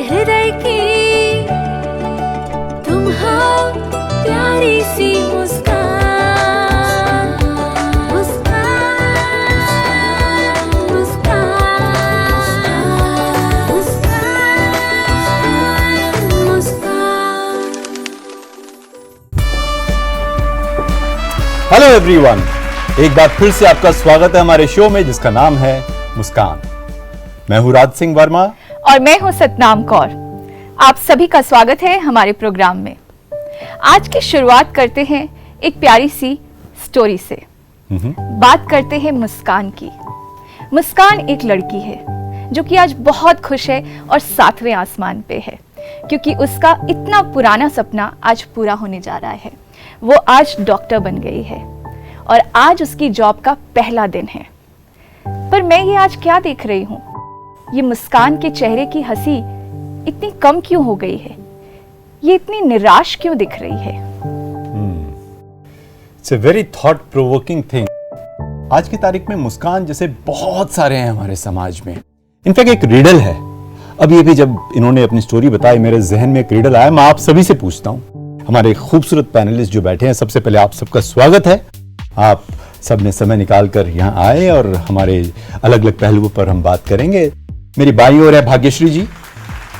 हृदय की तुम हो प्यारी सी मुस्कान, मुस्कान, मुस्कान, मुस्कान, मुस्कान। हेलो एवरीवन, एक बार फिर से आपका स्वागत है हमारे शो में जिसका नाम है मुस्कान। मैं हूं राज सिंह वर्मा और मैं हूं सतनाम कौर। आप सभी का स्वागत है हमारे प्रोग्राम में। आज की शुरुआत करते हैं एक प्यारी सी स्टोरी से। बात करते हैं मुस्कान की। मुस्कान एक लड़की है जो कि आज बहुत खुश है और 7वें आसमान पे है, क्योंकि उसका इतना पुराना सपना आज पूरा होने जा रहा है। वो आज डॉक्टर बन गई है और आज उसकी जॉब का पहला दिन है। पर मैं ये आज क्या देख रही हूँ? ये मुस्कान के चेहरे की हंसी इतनी कम क्यों हो गई है? ये इतनी निराश क्यों दिख रही है? It's a very thought provoking thing. आज की तारीख में मुस्कान जैसे बहुत सारे हैं हमारे समाज में। इनफैक्ट एक रिडल है। अभी अभी जब इन्होंने अपनी स्टोरी बताई, मेरे जहन में एक रिडल आया। मैं आप सभी से पूछता हूँ, हमारे खूबसूरत पैनलिस्ट जो बैठे हैं, सबसे पहले आप सबका स्वागत है। आप सब ने समय निकालकर यहाँ आए और हमारे अलग अलग पहलुओं पर हम बात करेंगे। मेरी बाईं ओर है भाग्यश्री जी,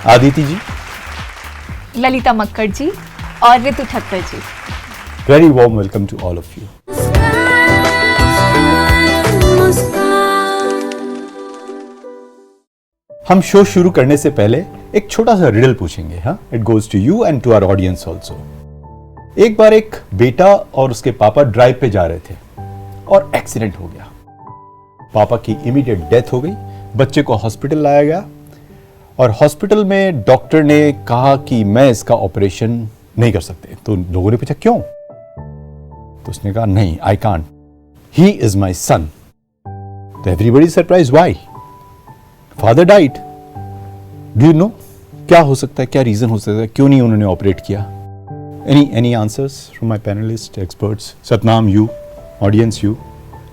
आदिति जी, ललिता मक्कड़ जी और Ritu Thakkar ji. Very warm welcome to all of you. हम शो शुरू करने से पहले एक छोटा सा रिडल पूछेंगे। हाँ, it goes to you and to our audience also. एक बार एक बेटा और उसके पापा ड्राइव पे जा रहे थे और एक्सीडेंट हो गया। पापा की इमीडिएट डेथ हो गई। बच्चे को हॉस्पिटल लाया गया और हॉस्पिटल में डॉक्टर ने कहा कि मैं इसका ऑपरेशन नहीं कर सकते। तो लोगों ने पूछा क्यों? तो उसने कहा नहीं, I can't, he is my सन। तो everybody surprise, why? Father died. Do you know क्या हो सकता है, क्या रीजन हो सकता है, क्यों नहीं उन्होंने ऑपरेट किया? Any answers from my panelist experts? Satnam, you, audience, you,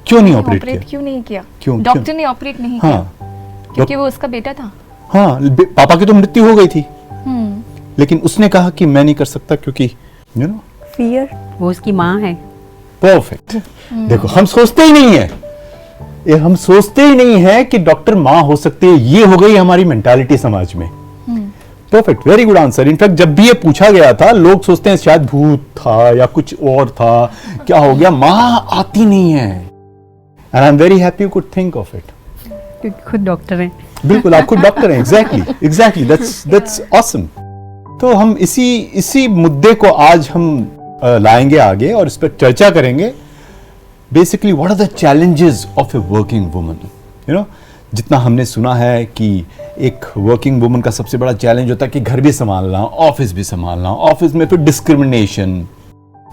क्यों नहीं ऑपरेट किया? क्यों नहीं किया? क्यों डॉक्टर ने ऑपरेट नहीं किया? क्योंकि वो उसका बेटा था। हाँ, पापा की तो मृत्यु हो गई थी, लेकिन उसने कहा कि मैं नहीं कर सकता क्योंकि यू नो फियर, वो उसकी माँ है। परफेक्ट। देखो, हम सोचते ही नहीं है, हम सोचते ही नहीं है कि डॉक्टर माँ हो सकती है। ये हो गई हमारी मेंटालिटी समाज में। Perfect, very good answer. In fact जब भी ये पूछा गया था, लोग सोचते हैं शायद भूत था या कुछ और था, क्या हो गया, माँ आती नहीं है। And I am very happy you could think of it, क्योंकि खुद डॉक्टर हैं। बिल्कुल, आप खुद डॉक्टर हैं। Exactly, that's awesome. तो हम इसी मुद्दे को आज हम लाएंगे आगे और इस पर चर्चा करेंगे। Basically what are the challenges of a working woman. You know, जितना हमने सुना है कि एक वर्किंग वुमन का सबसे बड़ा चैलेंज होता है कि घर भी संभालना, ऑफिस भी संभालना, ऑफिस में फिर डिस्क्रिमिनेशन,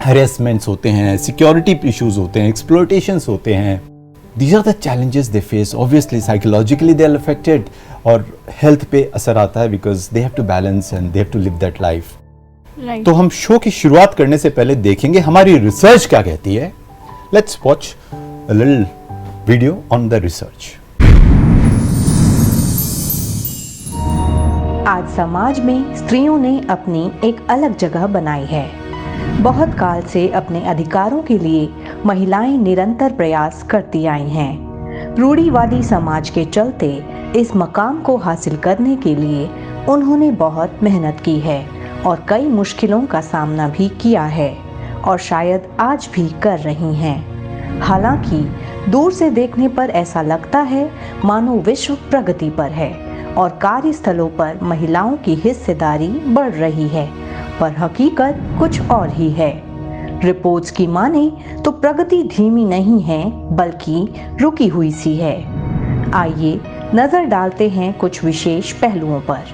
हैरेसमेंट्स होते हैं, सिक्योरिटी इश्यूज होते हैं, एक्सप्लॉयटेशंस होते हैं। These are the challenges they face. Obviously, psychologically they are affected और health पे असर आता है because they have to balance and they have to live that life. Right. तो हम शो की शुरुआत करने से पहले देखेंगे हमारी रिसर्च क्या कहती है। Let's watch a little video on the research. आज समाज में स्त्रियों ने अपनी एक अलग जगह बनाई है। बहुत काल से अपने अधिकारों के लिए महिलाएं निरंतर प्रयास करती आई हैं। रूढ़िवादी समाज के चलते इस मकाम को हासिल करने के लिए उन्होंने बहुत मेहनत की है और कई मुश्किलों का सामना भी किया है और शायद आज भी कर रही हैं। हालांकि दूर से देखने पर ऐसा लगता है मानो विश्व प्रगति पर है और कार्यस्थलों पर महिलाओं की हिस्सेदारी बढ़ रही है, पर हकीकत कुछ और ही है। रिपोर्ट्स की माने तो प्रगति धीमी नहीं है बल्कि रुकी हुई सी है। आइए नजर डालते हैं कुछ विशेष पहलुओं पर।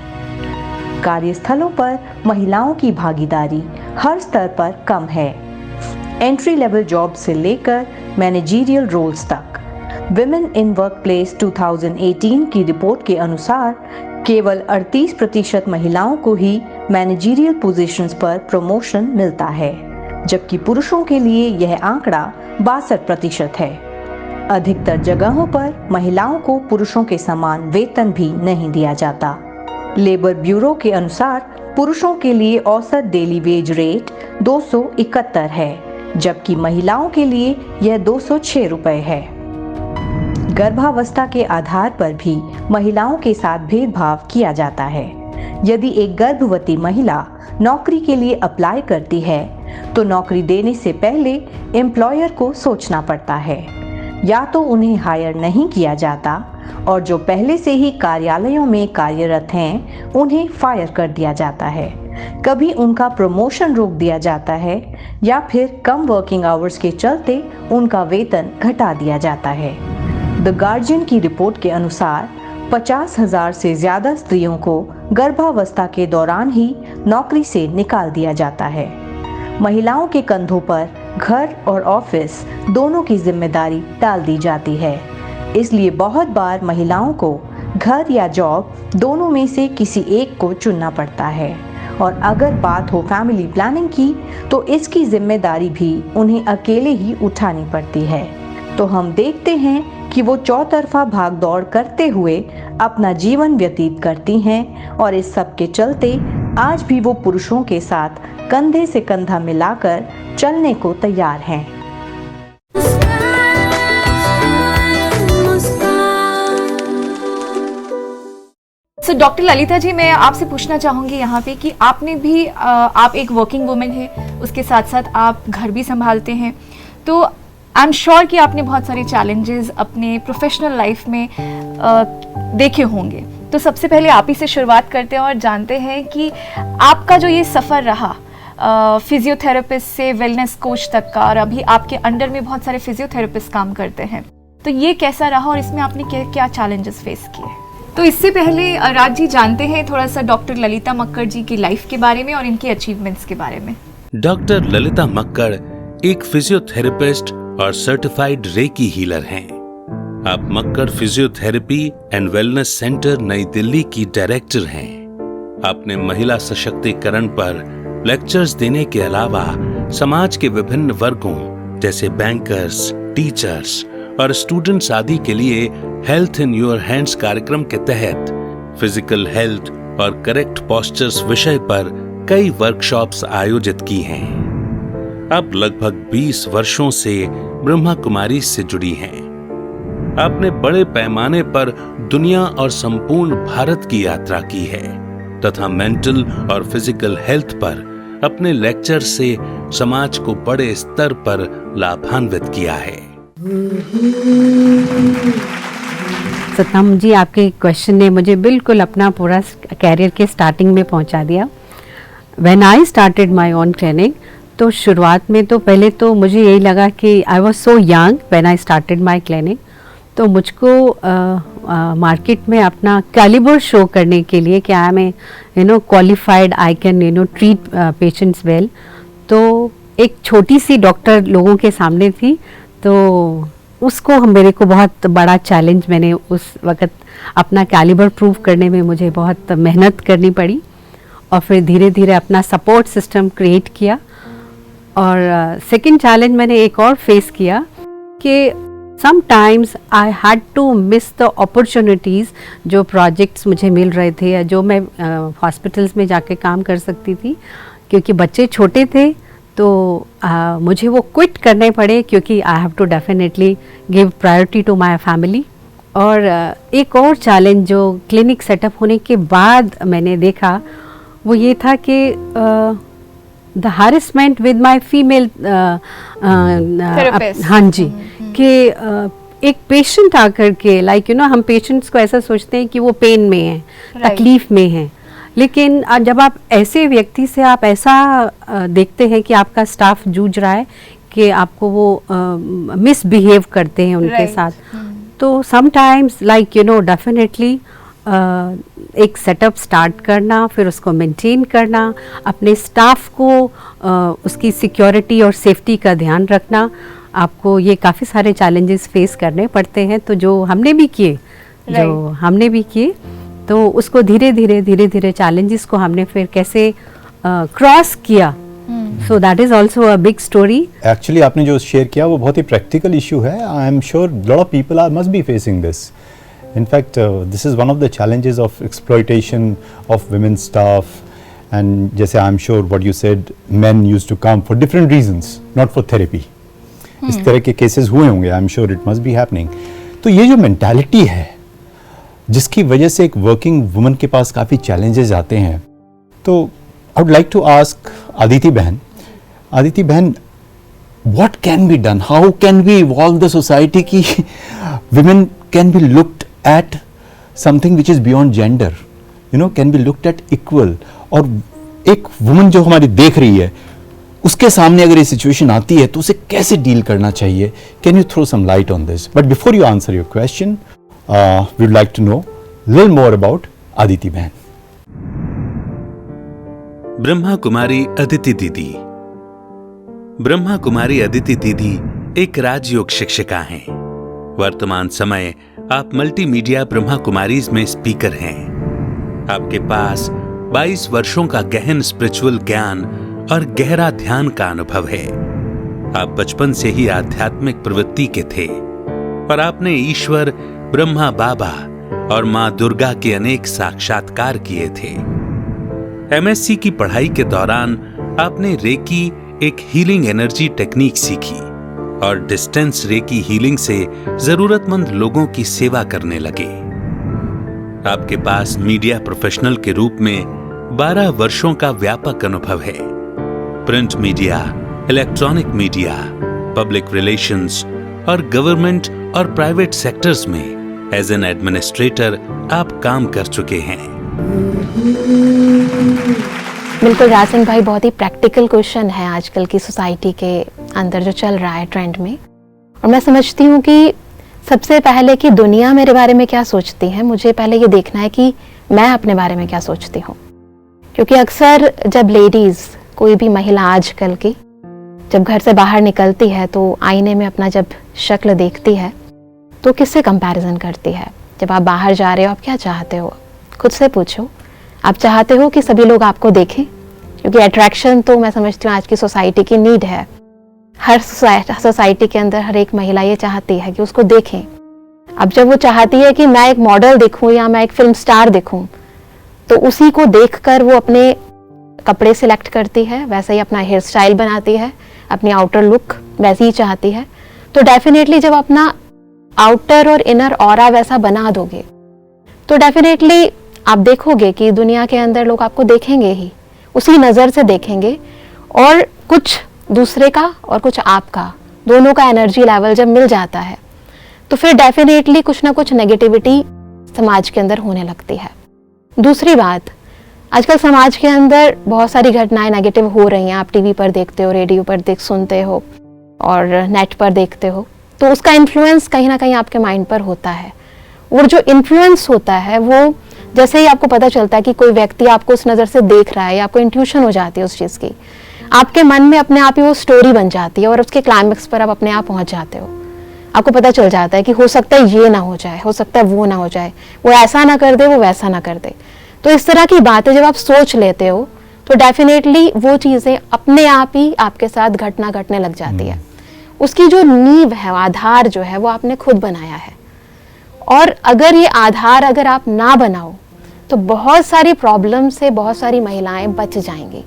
कार्यस्थलों पर महिलाओं की भागीदारी हर स्तर पर कम है। एंट्री लेवल जॉब से लेकर मैनेजरियल रोल्स तक। विमेन इन वर्कप्लेस 2018 की रिपोर्ट के अनुसार केवल 38% महिलाओं को ही मैनेजरियल पोजीशंस पर प्रमोशन मिलता है, जबकि पुरुषों के लिए यह आंकड़ा 62% है। अधिकतर जगहों पर महिलाओं को पुरुषों के समान वेतन भी नहीं दिया जाता। लेबर ब्यूरो के अनुसार पुरुषों के लिए औसत डेली वेज रेट 271 है, जबकि महिलाओं के लिए यह 206 रुपए है। गर्भावस्था के आधार पर भी महिलाओं के साथ भेदभाव किया जाता है। यदि एक गर्भवती महिला नौकरी के लिए अप्लाई करती है तो नौकरी देने से पहले एम्प्लॉयर को सोचना पड़ता है। या तो उन्हें हायर नहीं किया जाता और जो पहले से ही कार्यालयों में कार्यरत हैं उन्हें फायर कर दिया जाता है। कभी उनका प्रमोशन रोक दिया जाता है या फिर कम वर्किंग आवर्स के चलते उनका वेतन घटा दिया जाता है। द गार्जियन की रिपोर्ट के अनुसार 50,000 से ज्यादा स्त्रियों को गर्भावस्था के दौरान ही नौकरी से निकाल दिया जाता है। महिलाओं के कंधों पर घर और ऑफिस दोनों की जिम्मेदारी डाल दी जाती है, इसलिए बहुत बार महिलाओं को घर या जॉब दोनों में से किसी एक को चुनना पड़ता है। और अगर बात हो फैमिली प्लानिंग की तो इसकी जिम्मेदारी भी उन्हें अकेले ही उठानी पड़ती है। तो हम देखते हैं कि वो चौतरफा भाग दौड़ करते हुए अपना जीवन व्यतीत करती हैं और इस सब के चलते आज भी वो पुरुषों के साथ कंधे से कंधा मिलाकर चलने को तैयार हैं। सो डॉक्टर ललिता जी, मैं आपसे पूछना चाहूंगी यहाँ पे कि आपने भी आप एक वर्किंग वुमेन है, उसके साथ साथ आप घर भी संभालते हैं, तो आई एम श्योर कि आपने बहुत सारे चैलेंजेस अपने प्रोफेशनल लाइफ में देखे होंगे। तो सबसे पहले आप ही से शुरुआत करते हैं और जानते हैं कि आपका जो ये सफ़र रहा फिजियोथेरेपिस्ट से वेलनेस कोच तक का, और अभी आपके अंडर में बहुत सारे फिजियोथेरेपिस्ट काम करते हैं, तो ये कैसा रहा और इसमें आपने क्या चैलेंजेस फेस किए? तो इससे पहले राज जी जानते हैं थोड़ा सा डॉक्टर ललिता मक्कड़ जी की लाइफ के बारे में और इनकी अचीवमेंट्स के बारे में। डॉक्टर ललिता मक्कड़ एक फिजियोथेरेपिस्ट और सर्टिफाइड रेकी हीलर हैं। आप Makkar physiotherapy and wellness centre नई दिल्ली की डायरेक्टर हैं। आपने महिला सशक्तिकरण पर लेक्चर्स देने के अलावा समाज के विभिन्न वर्गों जैसे बैंकर्स, टीचर्स और स्टूडेंट्स आदि के लिए हेल्थ इन योर हैंड्स कार्यक्रम के तहत फिजिकल हेल्थ और करेक्ट पोस्चर्स विषय पर कई वर्कशॉप्स आयोजित की हैं। अब लगभग 20 वर्षों से ब्रह्मा कुमारी से जुड़ी हैं। आपने बड़े पैमाने पर दुनिया और संपूर्ण भारत की यात्रा की है तथा मेंटल और फिजिकल हेल्थ पर अपने लेक्चर से समाज को बड़े स्तर पर लाभान्वित किया है। सतनाम जी, आपके क्वेश्चन ने मुझे बिल्कुल अपना पूरा कैरियर के स्टार्टिंग में पहुंचा दिया। When I started my own clinic, तो शुरुआत में तो पहले तो मुझे यही लगा कि I was so young when I started my clinic, तो मुझको मार्केट में अपना कैलिबर शो करने के लिए कि I M qualified, I can treat patients well, तो एक छोटी सी डॉक्टर लोगों के सामने थी, तो उसको मेरे को बहुत बड़ा चैलेंज, मैंने उस वक़्त अपना कैलिबर प्रूव करने में मुझे बहुत मेहनत करनी पड़ी और फिर धीरे धीरे अपना सपोर्ट सिस्टम क्रिएट किया। और सेकंड चैलेंज मैंने एक और फेस किया कि sometimes I had to miss the opportunities, जो प्रोजेक्ट्स मुझे मिल रहे थे या जो मैं हॉस्पिटल्स में जाके काम कर सकती थी, क्योंकि बच्चे छोटे थे तो मुझे वो क्विट करने पड़े, क्योंकि I have to definitely give priority to my family. और एक और चैलेंज जो क्लिनिक सेटअप होने के बाद मैंने देखा वो ये था कि the harassment with my female Therapist. हाँ जी, कि एक पेशेंट आकर के हम पेशेंट्स को ऐसा सोचते हैं कि वो पेन में है, तकलीफ में है, लेकिन जब आप ऐसे व्यक्ति से आप ऐसा देखते हैं कि आपका स्टाफ जूझ रहा है कि आपको वो मिसबिहेव करते हैं उनके साथ, तो समटाइम्स डेफिनेटली एक सेटअप स्टार्ट करना, फिर उसको मेंटेन करना, अपने स्टाफ को उसकी सिक्योरिटी और सेफ्टी का ध्यान रखना, आपको ये काफ़ी सारे चैलेंजेस फेस करने पड़ते हैं। तो जो हमने भी किए तो उसको धीरे धीरे चैलेंजेस को हमने फिर कैसे क्रॉस किया, so that is also a big story. Actually आपने जो शेयर किया वो बहुत ही प्रैक्टिकल इशू है। I am sure lot of people are must be facing this. In fact, this is one of the challenges of exploitation of women staff, and जैसे I'm sure what you said, men used to come for different reasons, not for therapy. इस तरह के cases हुए होंगे, I'm sure it must be happening. तो ये जो mentality है, जिसकी वजह से एक working woman के पास काफ़ी challenges आते हैं, तो I would like to ask Aditi बहन, what can be done? How can we evolve the society कि women can be looked at something which is beyond gender, can be looked at equal, और एक woman जो हमारी देख रही है उसके सामने अगर ये सिचुएशन आती है तो उसे कैसे डील करना चाहिए? Can you throw some light on this? But before you answer your question, we would like to know little more about Aditi बहन. ब्रह्मा कुमारी अदिति दीदी. ब्रह्मा कुमारी अदिति दीदी एक राजयोग शिक्षिका हैं. वर्तमान समय आप मल्टीमीडिया ब्रह्मा कुमारीज में स्पीकर हैं. आपके पास 22 वर्षों का गहन स्पिरिचुअल ज्ञान और गहरा ध्यान का अनुभव है. आप बचपन से ही आध्यात्मिक प्रवृत्ति के थे और आपने ईश्वर, ब्रह्मा बाबा और मां दुर्गा के अनेक साक्षात्कार किए थे. एमएससी की पढ़ाई के दौरान आपने रेकी, एक हीलिंग एनर्जी टेक्निक सीखी और डिस्टेंस रेकी हीलिंग से जरूरतमंद लोगों की सेवा करने लगे. आपके पास मीडिया प्रोफेशनल के रूप में 12 वर्षों का व्यापक अनुभव है. Print media, electronic media, public relations और गवर्नमेंट और प्राइवेट सेक्टर्स में एज एन एडमिनिस्ट्रेटर आप काम कर चुके हैं. बिल्कुल राजन भाई, बहुत ही प्रैक्टिकल क्वेश्चन है आजकल की सोसाइटी के अंदर जो चल रहा है ट्रेंड में. और मैं समझती हूँ कि सबसे पहले कि दुनिया मेरे बारे में क्या सोचती है, मुझे पहले ये देखना है कि मैं अपने बारे में क्या सोचती हूँ. क्योंकि अक्सर जब लेडीज़, कोई भी महिला आजकल की, जब घर से बाहर निकलती है तो आईने में अपना जब शक्ल देखती है तो किससे कंपैरिजन करती है. जब आप बाहर जा रहे हो, आप क्या चाहते हो? खुद से पूछो. आप चाहते हो कि सभी लोग आपको देखें? क्योंकि अट्रैक्शन तो मैं समझती हूँ आज की सोसाइटी की नीड है. हर सोसाइटी के अंदर हर एक महिला ये चाहती है कि उसको देखें. अब जब वो चाहती है कि मैं एक मॉडल दिखूं या मैं एक फिल्म स्टार दिखूं, तो उसी को देखकर वो अपने कपड़े सिलेक्ट करती है, वैसे ही अपना हेयर स्टाइल बनाती है, अपनी आउटर लुक वैसी ही चाहती है. तो डेफिनेटली जब अपना आउटर और इनर ऑरा वैसा बना दोगे तो डेफिनेटली आप देखोगे कि दुनिया के अंदर लोग आपको देखेंगे ही, उसी नज़र से देखेंगे. और कुछ दूसरे का और कुछ आपका, दोनों का एनर्जी लेवल जब मिल जाता है तो फिर डेफिनेटली कुछ ना कुछ नेगेटिविटी समाज के अंदर होने लगती है. दूसरी बात, आजकल समाज के अंदर बहुत सारी घटनाएं नेगेटिव हो रही हैं. आप टीवी पर देखते हो, रेडियो पर सुनते हो और नेट पर देखते हो, तो उसका इन्फ्लुएंस कहीं ना कहीं आपके माइंड पर होता है. और जो इन्फ्लुएंस होता है वो जैसे ही आपको पता चलता है कि कोई व्यक्ति आपको उस नज़र से देख रहा है या आपको इंट्यूशन हो जाती है उस चीज़ की, आपके मन में अपने आप ही वो स्टोरी बन जाती है और उसके क्लाइमेक्स पर आप अपने आप पहुंच जाते हो. आपको पता चल जाता है कि हो सकता है ये ना हो जाए, हो सकता है वो ना हो जाए, वो ऐसा ना कर दे, वो वैसा ना कर दे. तो इस तरह की बातें जब आप सोच लेते हो तो डेफिनेटली वो चीज़ें अपने आप ही आपके साथ घटना घटने लग जाती है. उसकी जो नींव है, आधार जो है, वो आपने खुद बनाया है. और अगर ये आधार अगर आप ना बनाओ तो बहुत सारी प्रॉब्लम से बहुत सारी महिलाएं बच जाएंगी.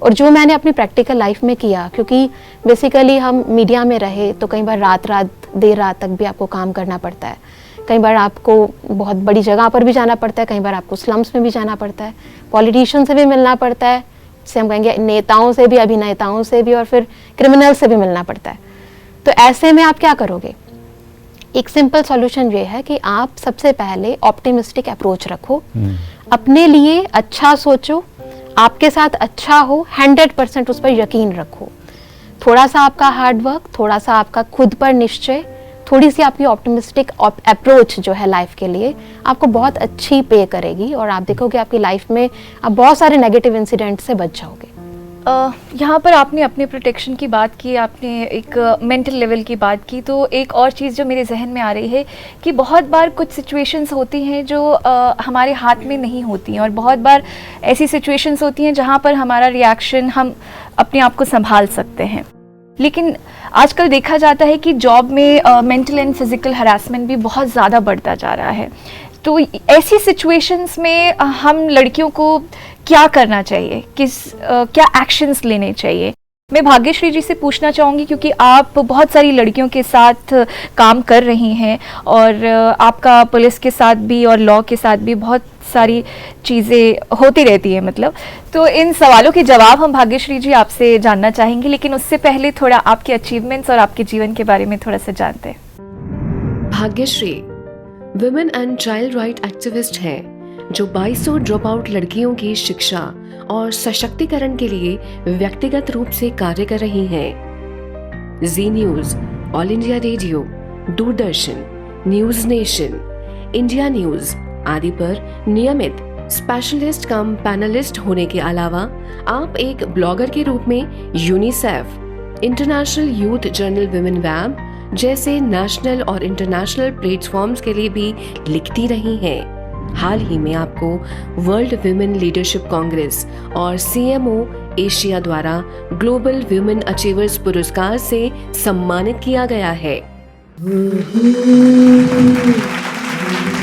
और जो मैंने अपनी प्रैक्टिकल लाइफ में किया, क्योंकि बेसिकली हम मीडिया में रहे तो कई बार रात देर रात तक भी आपको काम करना पड़ता है. कई बार आपको बहुत बड़ी जगह पर भी जाना पड़ता है, कई बार आपको स्लम्स में भी जाना पड़ता है, पॉलिटिशियन से भी मिलना पड़ता है, जैसे हम कहेंगे नेताओं से भी, अभिनेताओं से भी, और फिर क्रिमिनल से भी मिलना पड़ता है. तो ऐसे में आप क्या करोगे? एक सिंपल सॉल्यूशन ये है कि आप सबसे पहले ऑप्टिमिस्टिक अप्रोच रखो. अपने लिए अच्छा सोचो, आपके साथ अच्छा हो, 100% उस पर यकीन रखो. थोड़ा सा आपका हार्ड वर्क, थोड़ा सा आपका खुद पर निश्चय, थोड़ी सी आपकी ऑप्टिमिस्टिक अप्रोच जो है लाइफ के लिए आपको बहुत अच्छी पे करेगी. और आप देखोगे आपकी लाइफ में आप बहुत सारे नेगेटिव इंसिडेंट से बच जाओगे. यहाँ पर आपने अपने प्रोटेक्शन की बात की, आपने एक मेंटल लेवल की बात की, तो एक और चीज़ जो मेरे जहन में आ रही है कि बहुत बार कुछ सिचुएशंस होती हैं जो हमारे हाथ में नहीं होती हैं, और बहुत बार ऐसी सिचुएशंस होती हैं जहाँ पर हमारा रिएक्शन, हम अपने आप को संभाल सकते हैं. लेकिन आजकल देखा जाता है कि जॉब में मेंटल एंड फिजिकल हरासमेंट भी बहुत ज़्यादा बढ़ता जा रहा है। तो ऐसी सिचुएशंस में हम लड़कियों को क्या करना चाहिए, क्या एक्शंस लेने चाहिए? मैं भाग्यश्री जी से पूछना चाहूँगी, क्योंकि आप बहुत सारी लड़कियों के साथ काम कर रही हैं और आपका पुलिस के साथ भी और लॉ के साथ भी बहुत सारी चीज़ें होती रहती है मतलब। तो इन सवालों के जवाब हम भाग्यश्री जी आपसे जानना चाहेंगे, लेकिन उससे पहले थोड़ा आपके अचीवमेंट्स और आपके जीवन के बारे में थोड़ा सा जानते हैं। Bhagyashree women and child right activist हैं जो 2200 ड्रॉप आउट लड़कियों की शिक्षा और सशक्तिकरण के लिए व्यक्तिगत रूप से कार्य कर रही हैं। Zee News, All India Radio, Doordarshan, News Nation, India News आदि पर नियमित स्पेशलिस्ट कम पैनलिस्ट होने के अलावा आप एक ब्लॉगर के रूप में UNICEF, international youth journal women web जैसे नेशनल और इंटरनेशनल प्लेटफॉर्म्स के लिए भी लिखती रही हैं। हाल ही में आपको वर्ल्ड विमेन लीडरशिप कांग्रेस और सीएमओ एशिया द्वारा ग्लोबल विमेन अचीवर्स पुरस्कार से सम्मानित किया गया है।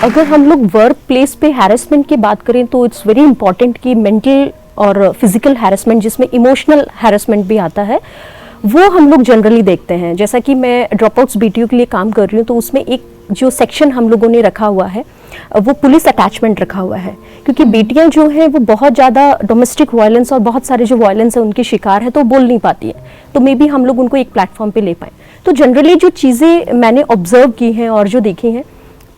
अगर हम लोग वर्क प्लेस पे हैरेसमेंट की बात करें तो इट्स वेरी इंपॉर्टेंट कि मेंटल और फिजिकल हैरेसमेंट, जिसमें इमोशनल हैरेसमेंट भी आता है, वो हम लोग जनरली देखते हैं। जैसा कि मैं ड्रॉप आउट्स बीटीयू के लिए काम कर रही हूँ, तो उसमें एक जो सेक्शन हम लोगों ने रखा हुआ है वो पुलिस अटैचमेंट रखा हुआ है, क्योंकि बेटियां जो हैं वो बहुत ज़्यादा डोमेस्टिक वायलेंस और बहुत सारे जो वायलेंस है उनके शिकार है, तो बोल नहीं पाती है। तो मे बी हम लोग उनको एक प्लेटफॉर्म पे ले पाएँ। तो जनरली जो चीज़ें मैंने ऑब्जर्व की हैं और जो देखी हैं,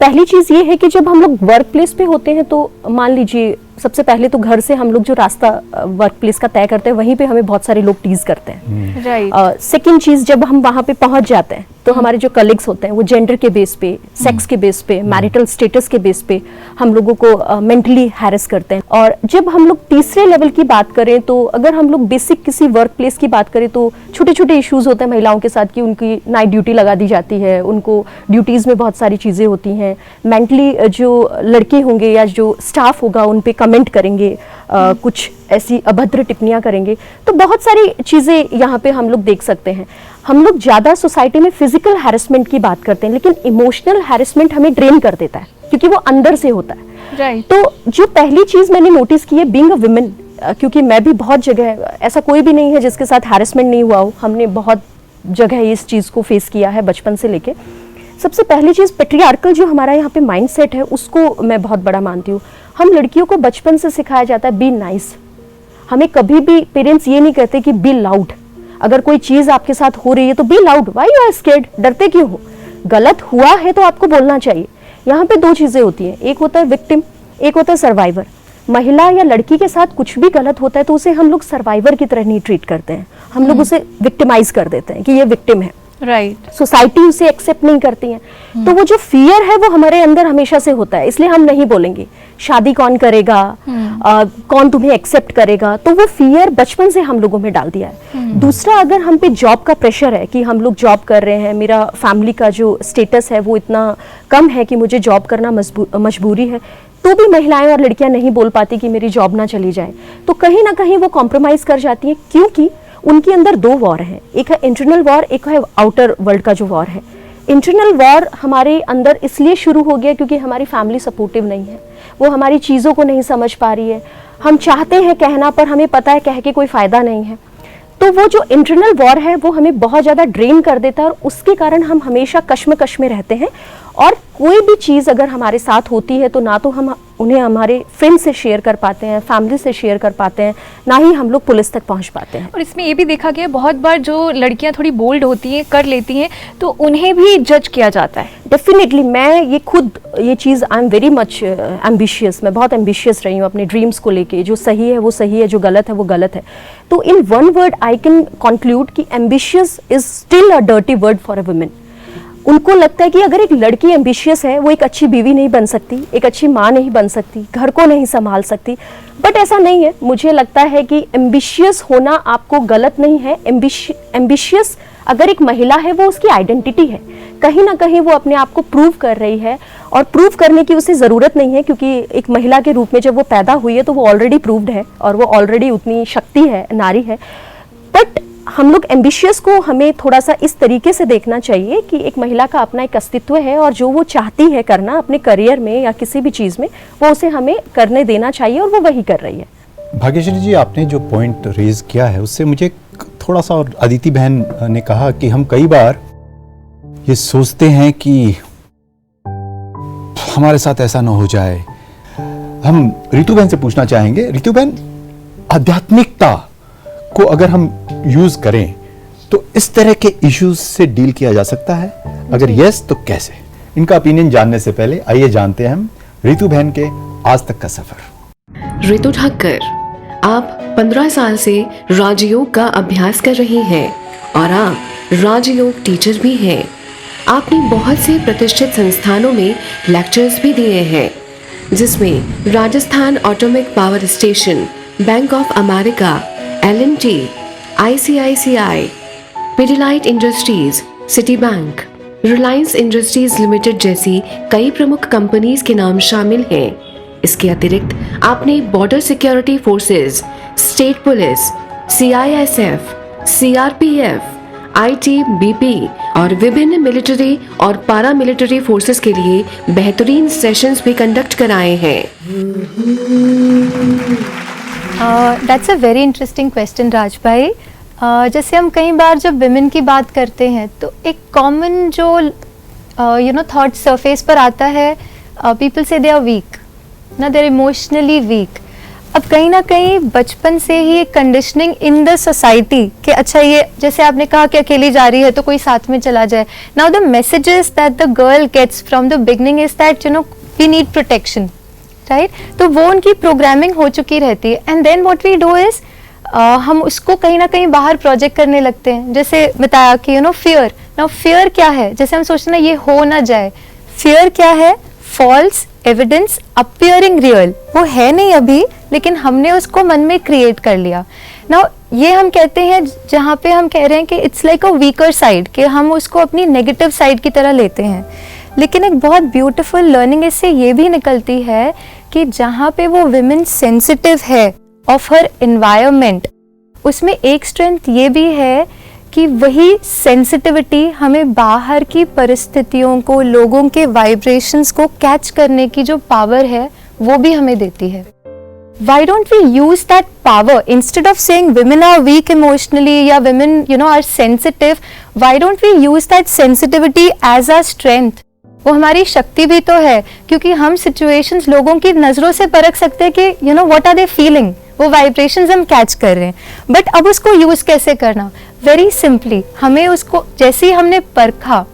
पहली चीज़ ये है कि जब हम लोग वर्क प्लेस पे होते हैं तो मान लीजिए सबसे पहले तो घर से हम लोग जो रास्ता वर्क प्लेस का तय करते हैं वहीं पे हमें बहुत सारे लोग टीज करते हैं। राइट। सेकंड चीज़, जब हम वहाँ पे पहुँच जाते हैं तो हमारे जो कलीग्स होते हैं वो जेंडर के बेस पे, सेक्स के बेस पे, मैरिटल स्टेटस के बेस पे हम लोगों को मेंटली हैरेस करते हैं। और जब हम लोग तीसरे लेवल की बात करें तो अगर हम लोग बेसिक किसी वर्क प्लेस की बात करें तो छोटे छोटे इश्यूज होते हैं महिलाओं के साथ कि उनकी नाइट ड्यूटी लगा दी जाती है, उनको ड्यूटीज़ में बहुत सारी चीज़ें होती हैं। मेंटली जो लड़के होंगे या जो स्टाफ होगा उन पे कमेंट करेंगे, कुछ ऐसी अभद्र टिप्पणियां करेंगे। तो बहुत सारी चीज़ें यहाँ पे हम लोग देख सकते हैं। हम लोग ज़्यादा सोसाइटी में फिजिकल हैरेसमेंट की बात करते हैं, लेकिन इमोशनल हैरेसमेंट हमें ड्रेन कर देता है क्योंकि वो अंदर से होता है। राइट। तो जो पहली चीज़ मैंने नोटिस की है बीइंग अ वुमेन, क्योंकि मैं भी बहुत जगह, ऐसा कोई भी नहीं है जिसके साथ हैरेसमेंट नहीं हुआ हो, हमने बहुत जगह इस चीज़ को फेस किया है बचपन से लेके। सबसे पहली चीज़ पेट्रियार्कल जो हमारा यहाँ पे माइंडसेट है उसको मैं बहुत बड़ा मानती हूँ। हम लड़कियों को बचपन से सिखाया जाता है बी नाइस। हमें कभी भी पेरेंट्स ये नहीं कहते कि बी लाउड। अगर कोई चीज़ आपके साथ हो रही है तो be loud, why you are scared, डरते क्यों हो? गलत हुआ है तो आपको बोलना चाहिए। यहाँ पे दो चीज़ें होती हैं, एक होता है विक्टिम, एक होता है सर्वाइवर। महिला या लड़की के साथ कुछ भी गलत होता है तो उसे हम लोग सर्वाइवर की तरह नहीं ट्रीट करते हैं, हम लोग उसे विक्टिमाइज कर देते हैं कि ये विक्टिम है। राइट। सोसाइटी उसे एक्सेप्ट नहीं करती है। तो वो जो फियर है वो हमारे अंदर हमेशा से होता है, इसलिए हम नहीं बोलेंगे शादी कौन करेगा, कौन तुम्हें एक्सेप्ट करेगा। तो वो फियर बचपन से हम लोगों में डाल दिया है। दूसरा, अगर हम पे जॉब का प्रेशर है कि हम लोग जॉब कर रहे हैं, मेरा फैमिली का जो स्टेटस है वो इतना कम है कि मुझे जॉब करना मजबूरी है, तो भी महिलाएं और लड़कियां नहीं बोल पाती कि मेरी जॉब ना चली जाए। तो कहीं ना कहीं वो कॉम्प्रोमाइज कर जाती हैं, क्योंकि उनके अंदर दो वॉर हैं, एक है इंटरनल वॉर, एक है आउटर वर्ल्ड का जो वॉर है। इंटरनल वॉर हमारे अंदर इसलिए शुरू हो गया क्योंकि हमारी फैमिली सपोर्टिव नहीं है, वो हमारी चीज़ों को नहीं समझ पा रही है। हम चाहते हैं कहना पर हमें पता है कह के कोई फ़ायदा नहीं है। तो वो जो इंटरनल वॉर है वो हमें बहुत ज़्यादा ड्रेन कर देता है और उसके कारण हम हमेशा कश्मकश में रहते हैं। और कोई भी चीज़ अगर हमारे साथ होती है तो ना तो हम उन्हें हमारे फ्रेंड से शेयर कर पाते हैं, फैमिली से शेयर कर पाते हैं, ना ही हम लोग पुलिस तक पहुंच पाते हैं। और इसमें ये भी देखा गया बहुत बार जो लड़कियां थोड़ी बोल्ड होती हैं, कर लेती हैं, तो उन्हें भी जज किया जाता है। डेफिनेटली, मैं ये खुद ये चीज़ I am very much ambitious, मैं बहुत एम्बिशियस रही हूँ अपने ड्रीम्स को लेके। जो सही है वो सही है, जो गलत है वो गलत है। तो in one word I can conclude कि ambitious is still a dirty word for a women. उनको लगता है कि अगर एक लड़की एम्बिशियस है वो एक अच्छी बीवी नहीं बन सकती, एक अच्छी माँ नहीं बन सकती, घर को नहीं संभाल सकती। बट ऐसा नहीं है। मुझे लगता है कि एम्बिशियस होना आपको गलत नहीं है। एम्बिशियस अगर एक महिला है वो उसकी आइडेंटिटी है, कहीं ना कहीं वो अपने आप को प्रूव कर रही है और प्रूव करने की उसे ज़रूरत नहीं है, क्योंकि एक महिला के रूप में जब वो पैदा हुई है तो वो ऑलरेडी प्रूव्ड है और वो ऑलरेडी उतनी शक्ति है, नारी है। बट हम लोग एम्बिशियस को हमें थोड़ा सा इस तरीके से देखना चाहिए कि एक महिला का अपना एक अस्तित्व है और जो वो चाहती है करना अपने करियर में या किसी भी चीज़ में, वो उसे हमें करने देना चाहिए और वो वही कर रही है। भाग्यश्री जी, आपने जो पॉइंट रेज किया है उससे मुझे थोड़ा सा, और अदिति बहन ने कहा कि हम कई बार ये सोचते हैं कि हमारे साथ ऐसा ना हो जाए। हम रितु बहन से पूछना चाहेंगे, रितु बहन, आध्यात्मिकता को अगर हम यूज करें तो इस तरह के इश्यूज से डील किया जा सकता है? अगर यस तो कैसे? इनका ओपिनियन जानने से पहले आइए जानते हैं हम रितु बहन के आज तक का सफर। रितु ठक्कर, आप 15 साल से राजयोग का अभ्यास कर रही हैं और आप राजयोग टीचर भी हैं। आपने बहुत से प्रतिष्ठित संस्थानों में लेक्चर्स भी दिए हैं, जिसमें Rajasthan atomic power station, bank of America, L&T, ICICI, Pidilite industries, city bank, Reliance industries limited जैसी कई प्रमुख कंपनीज के नाम शामिल हैं। इसके अतिरिक्त आपने border security forces, state police, CISF, CRPF, ITBP और विभिन्न मिलिट्री और पारा मिलिट्री फोर्सेस के लिए बेहतरीन सेशंस भी कंडक्ट कराए हैं। That's a very interesting question Raj भाई। जैसे हम कई बार जब विमेन की बात करते हैं तो एक कॉमन जो थॉट सरफेस पर आता है, पीपल से दे आर वीक ना, दे आर इमोशनली वीक। अब कहीं ना कहीं बचपन से ही एक कंडीशनिंग इन द सोसाइटी कि अच्छा, ये जैसे आपने कहा कि अकेली जा रही है तो कोई साथ में चला जाए। Now the messages that the girl gets from the beginning is that we need protection, right? तो वो उनकी प्रोग्रामिंग हो चुकी रहती है। And then what we do is हम उसको कहीं ना कहीं बाहर प्रोजेक्ट करने लगते हैं। जैसे बताया कि फियर। नाउ फियर क्या है? जैसे हम सोचते हैं ये हो ना जाए। फियर क्या है? False evidence appearing real. वो है नहीं अभी, लेकिन हमने उसको मन में क्रिएट कर लिया। नाउ ये हम कहते हैं, जहाँ पे हम कह रहे हैं कि it's like a weaker side, कि हम उसको अपनी नेगेटिव साइड की तरह लेते हैं। लेकिन एक बहुत ब्यूटीफुल लर्निंग इससे ये भी निकलती है कि जहाँ पे वो विमेन सेंसिटिव है ऑफ हर एनवायरनमेंट, उसमें एक स्ट्रेंथ ये भी है कि वही सेंसिटिविटी हमें बाहर की परिस्थितियों को, लोगों के वाइब्रेशंस को कैच करने की जो पावर है वो भी हमें देती है। Why don't we use that power instead of saying women are weak emotionally या women are sensitive? Why don't we use that sensitivity as our strength? वो हमारी शक्ति भी तो है, क्योंकि हम सिचुएशंस लोगों की नजरों से परख सकते हैं कि what are they feeling, वो वाइब्रेशंस हम कैच कर रहे हैं। बट अब उसको यूज कैसे करना? वेरी सिंपली, हमें उसको जैसे ही हमने परखा,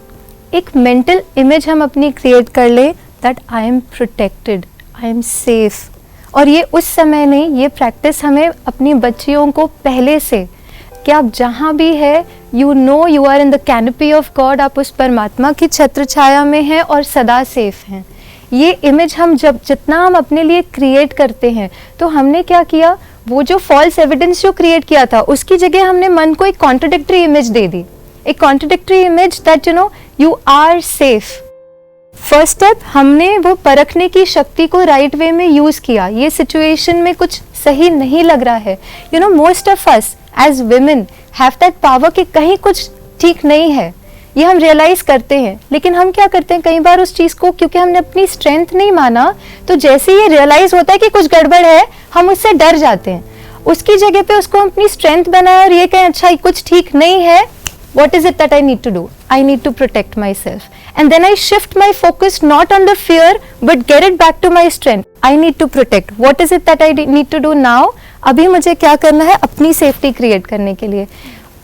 एक मेंटल इमेज हम अपनी क्रिएट कर ले that I am protected, I am safe. और ये उस समय नहीं, ये प्रैक्टिस हमें अपनी बच्चियों को पहले से, कि आप जहाँ भी है you are in the canopy of God, आप उस परमात्मा की छत्र छाया में हैं और सदा सेफ हैं। ये इमेज हम जितना हम अपने लिए क्रिएट करते हैं, तो हमने क्या किया, वो जो फॉल्स एविडेंस जो क्रिएट किया था उसकी जगह हमने मन को एक कॉन्ट्रडिक्टरी इमेज दे दी, एक contradictory image that you are safe. First step, हमने वो परखने की शक्ति को राइट वे में यूज किया। ये सिचुएशन में कुछ सही नहीं लग रहा है। Most of us as women have that power कि कहीं कुछ ठीक नहीं है, ये हम रियलाइज करते हैं। लेकिन हम क्या करते हैं, कई बार उस चीज को क्योंकि हमने अपनी स्ट्रेंथ नहीं माना, तो जैसे ही ये रियलाइज होता है कि कुछ गड़बड़ है, हम उससे डर जाते हैं। उसकी जगह पे उसको अपनी स्ट्रेंथ बनाए और ये कहें अच्छा कुछ ठीक नहीं है, what is it that I need to do? I need to protect myself. And then I shift my focus not on the fear, but get it back to my strength. I need to protect. What is it that I need to do now? अभी मुझे क्या करना है अपनी safety create करने के लिए।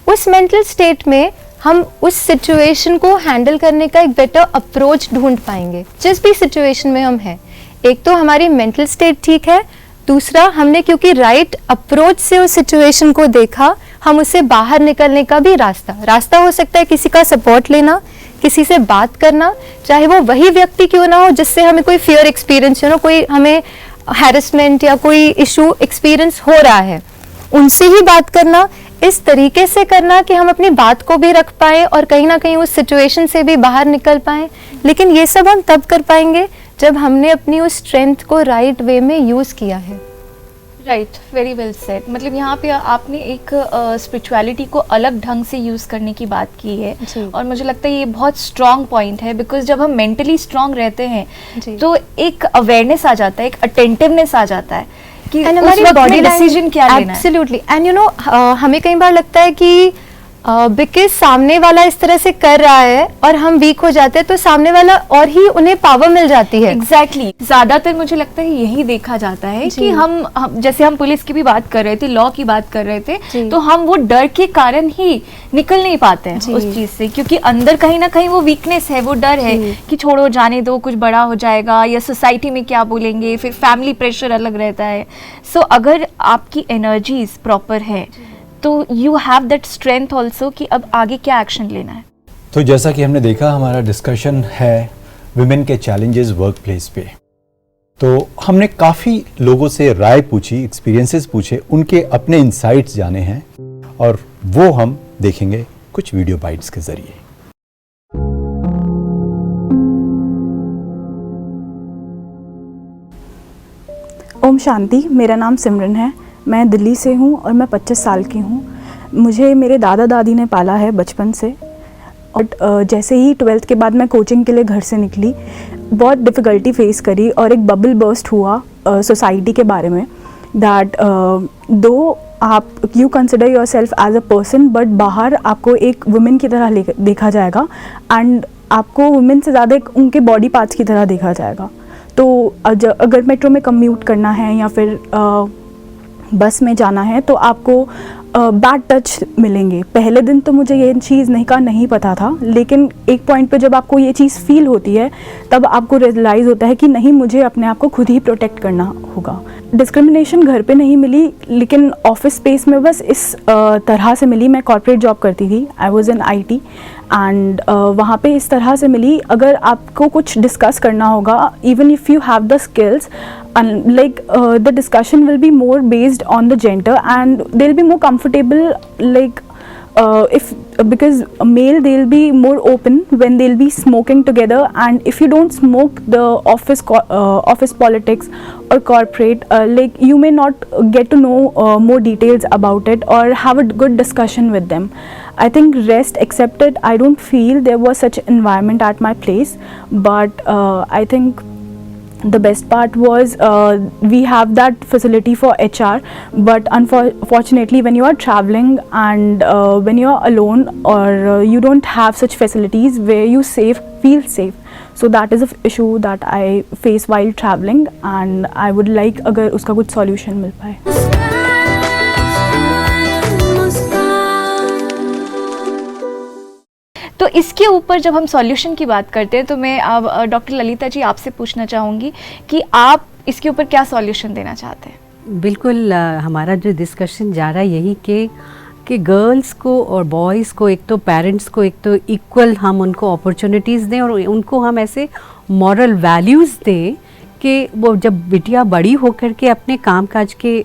उस मेंटल स्टेट में हम उस सिचुएशन को हैंडल करने का एक बेटर अप्रोच ढूंढ पाएंगे, जिस भी सिचुएशन में हम हैं। एक तो हमारी मेंटल स्टेट ठीक है, दूसरा हमने क्योंकि राइट अप्रोच से उस सिचुएशन को देखा, हम उससे बाहर निकलने का भी रास्ता हो सकता है किसी का सपोर्ट लेना, किसी से बात करना, चाहे वो वही व्यक्ति क्यों ना हो जिससे हमें कोई फियर एक्सपीरियंस कोई हमें हैरेसमेंट या कोई इशू एक्सपीरियंस हो रहा है, उनसे ही बात करना। इस तरीके से करना कि हम अपनी बात को भी रख पाए और कहीं ना कहीं उस सिचुएशन से भी बाहर निकल पाए। लेकिन ये सब हम तब कर पाएंगे जब हमने अपनी उस स्ट्रेंथ को राइट वे में यूज किया है। Right, very well said. मतलब यहाँ पे आपने एक स्पिरिचुअलिटी को अलग ढंग से यूज़ करने की बात की है जी। और मुझे लगता है ये बहुत स्ट्रॉन्ग पॉइंट है, बिकॉज जब हम मेंटली स्ट्रॉन्ग रहते हैं जी। तो एक अवेयरनेस आ जाता है, एक अटेंटिवनेस आ जाता है कि एंड उस हमारी वक्त बॉडी में डिसीजन क्या लेना है। एब्सोल्युटली। एंड यू नो हमें कई बार लगता है कि बिकॉज सामने वाला इस तरह से कर रहा है और हम वीक हो जाते हैं तो सामने वाला और ही उन्हें पावर मिल जाती है। एग्जैक्टली ज्यादातर मुझे लगता है यही देखा जाता है जी। कि हम जैसे हम पुलिस की भी बात कर रहे थे, लॉ की बात कर रहे थे, जी। तो हम वो डर के कारण ही निकल नहीं पाते हैं जी। उस चीज से, क्योंकि अंदर कहीं ना कहीं वो वीकनेस है, वो डर है जी। कि छोड़ो जाने दो, कुछ बड़ा हो जाएगा या सोसाइटी में क्या बोलेंगे, फिर फैमिली प्रेशर अलग रहता है। सो अगर आपकी एनर्जीज प्रॉपर है तो you have that strength also कि अब आगे क्या एक्शन लेना है। तो जैसा कि हमने देखा, हमारा डिस्कशन है विमेन के चैलेंजेस वर्क प्लेस पे। तो हमने काफ़ी लोगों से राय पूछी, एक्सपीरियंसेस पूछे, उनके अपने इंसाइट्स जाने हैं और वो हम देखेंगे कुछ वीडियो बाइट्स के जरिए। ओम शांति। मेरा नाम सिमरन है। मैं दिल्ली से हूँ और मैं 25 साल की हूँ। मुझे मेरे दादा दादी ने पाला है बचपन से। और जैसे ही 12th के बाद मैं कोचिंग के लिए घर से निकली, बहुत डिफ़िकल्टी फेस करी और एक बबल बर्स्ट हुआ सोसाइटी के बारे में, दैट दो आप you consider yourself as a person, but बाहर आपको एक वुमेन की तरह देखा जाएगा एंड आपको वुमेन से ज़्यादा उनके बॉडी पार्ट्स की तरह देखा जाएगा। तो अगर मेट्रो में कम्यूट करना है या फिर बस में जाना है तो आपको बैड टच मिलेंगे। पहले दिन तो मुझे ये चीज़ नहीं पता था, लेकिन एक पॉइंट पे जब आपको ये चीज़ फील होती है तब आपको रियलाइज़ होता है कि नहीं, मुझे अपने आप को खुद ही प्रोटेक्ट करना होगा। डिस्क्रिमिनेशन घर पे नहीं मिली, लेकिन ऑफिस स्पेस में बस इस तरह से मिली। मैं कॉर्पोरेट जॉब करती थी, I was in IT and वहाँ पे इस तरह से मिली, अगर आपको कुछ डिस्कस करना होगा, even if you have the skills, like the discussion will be more based on the gender and they'll be more comfortable, like if because a male, they'll be more open when they'll be smoking together, and if you don't smoke the office politics or corporate, like you may not get to know more details about it or have a good discussion with them. I think rest accepted, I don't feel there was such environment at my place, but I think the best part was we have that facility for HR, but unfortunately when you are traveling and when you are alone or you don't have such facilities where you feel safe, so that is a issue that I face while traveling and I would like अगर उसका कुछ solution मिल पाए। तो इसके ऊपर जब हम solution की बात करते हैं तो मैं अब डॉक्टर ललिता जी आपसे पूछना चाहूँगी कि आप इसके ऊपर क्या सॉल्यूशन देना चाहते हैं। बिल्कुल हमारा जो डिस्कशन जा रहा है यही कि गर्ल्स को और बॉयज़ को, एक तो पेरेंट्स को एक तो इक्वल हम उनको अपॉर्चुनिटीज़ दें और उनको हम ऐसे मॉरल वैल्यूज़ दें कि वो जब बिटिया बड़ी होकर के अपने कामकाज के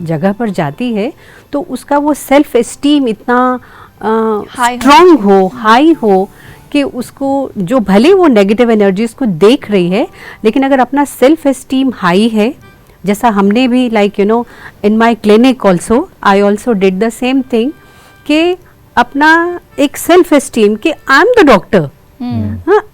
जगह पर जाती है तो उसका वो सेल्फ एस्टीम इतना स्ट्रॉन्ग हो, हाई हो कि उसको जो भले वो नेगेटिव एनर्जीज को देख रही है, लेकिन अगर अपना सेल्फ एस्टीम हाई है, जैसा हमने भी like you know in my clinic also I also did the same thing, कि अपना एक सेल्फ एस्टीम कि I am the doctor,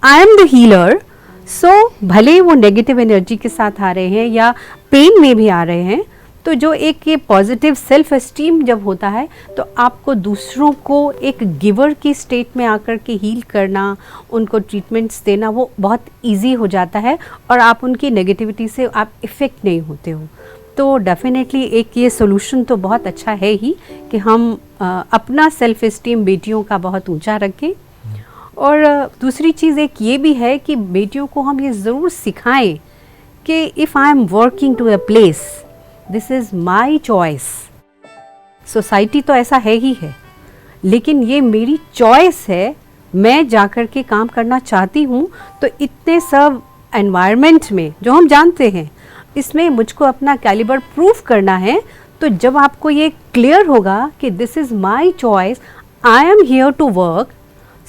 I am the healer, so भले वो नेगेटिव एनर्जी के साथ आ रहे हैं या पेन में भी आ रहे हैं, तो जो एक ये पॉजिटिव सेल्फ एस्टीम जब होता है तो आपको दूसरों को एक गिवर की स्टेट में आकर के हील करना, उनको ट्रीटमेंट्स देना, वो बहुत इजी हो जाता है और आप उनकी नेगेटिविटी से आप इफ़ेक्ट नहीं होते हो। तो डेफिनेटली एक ये सोल्यूशन तो बहुत अच्छा है ही कि हम अपना सेल्फ एस्टीम बेटियों का बहुत ऊंचा रखें। और दूसरी चीज़ एक ये भी है कि बेटियों को हम ये ज़रूर सिखाएं कि if I am working to a place, this is my choice. Society तो ऐसा है ही है, लेकिन ये मेरी चॉइस है, मैं जाकर के काम करना चाहती हूँ। तो इतने सब एनवायरनमेंट में जो हम जानते हैं, इसमें मुझको अपना कैलिबर प्रूफ करना है। तो जब आपको ये क्लियर होगा कि this is my choice, I am here to work,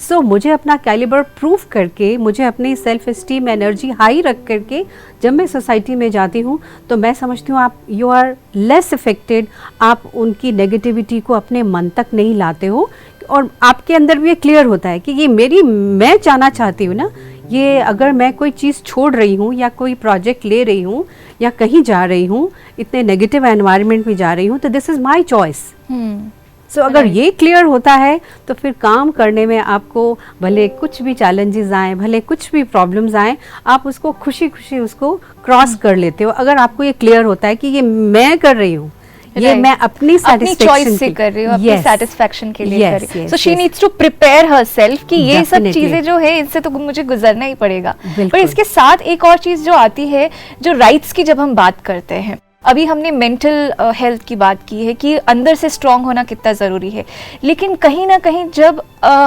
so मुझे अपना कैलिबर प्रूफ करके, मुझे अपनी सेल्फ एस्टीम एनर्जी हाई रख करके जब मैं सोसाइटी में जाती हूँ तो मैं समझती हूँ आप यू आर लेस इफेक्टेड, आप उनकी नेगेटिविटी को अपने मन तक नहीं लाते हो और आपके अंदर भी ये क्लियर होता है कि ये मैं जाना चाहती हूँ ना, ये अगर मैं कोई चीज़ छोड़ रही हूँ या कोई प्रोजेक्ट ले रही हूँ या कहीं जा रही हूँ, इतने नेगेटिव एनवायरनमेंट में जा रही हूँ, तो दिस इज़ माई चॉइस। सो अगर ये क्लियर होता है तो फिर काम करने में आपको भले कुछ भी चैलेंजेस आए, भले कुछ भी प्रॉब्लम्स आए, आप उसको खुशी खुशी उसको क्रॉस कर लेते हो। अगर आपको ये क्लियर होता है कि ये मैं कर रही हूँ, ये मैं अपनी चॉइस से कर रही हूँ, अपनी सेटिस्फैक्शन के लिए कर रही हूँ। So she needs to prepare herself कि ये सब चीजें जो है इनसे तो मुझे गुजरना ही पड़ेगा। पर इसके साथ एक और चीज जो आती है, जो राइट्स की जब हम बात करते हैं, अभी हमने मेंटल हेल्थ की बात की है कि अंदर से स्ट्रांग होना कितना ज़रूरी है, लेकिन कहीं ना कहीं जब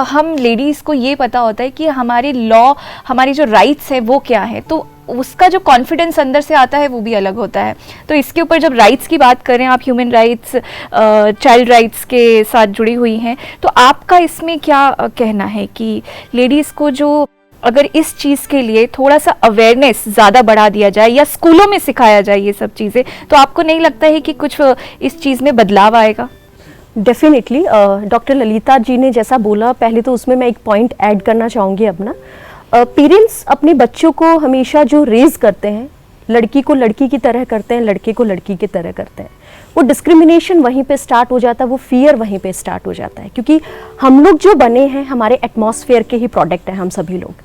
हम लेडीज़ को ये पता होता है कि हमारी लॉ, हमारी जो राइट्स है वो क्या है, तो उसका जो कॉन्फिडेंस अंदर से आता है वो भी अलग होता है। तो इसके ऊपर जब राइट्स की बात करें, आप ह्यूमन राइट्स, चाइल्ड राइट्स के साथ जुड़ी हुई हैं, तो आपका इसमें क्या कहना है कि लेडीज़ को जो अगर इस चीज़ के लिए थोड़ा सा अवेयरनेस ज़्यादा बढ़ा दिया जाए या स्कूलों में सिखाया जाए ये सब चीज़ें, तो आपको नहीं लगता है कि कुछ इस चीज़ में बदलाव आएगा? डेफिनेटली डॉक्टर ललिता जी ने जैसा बोला, पहले तो उसमें मैं एक पॉइंट ऐड करना चाहूँगी अपना। पेरेंट्स अपने बच्चों को हमेशा जो रेज करते हैं, लड़की को लड़की की तरह करते हैं, लड़के को लड़की की तरह करते हैं, वो डिस्क्रिमिनेशन वहीं पे स्टार्ट हो जाता है, वो फियर वहीं पे स्टार्ट हो जाता है, क्योंकि हम लोग जो बने हैं हमारे एटमॉस्फेयर के ही प्रोडक्ट हैं हम सभी लोग।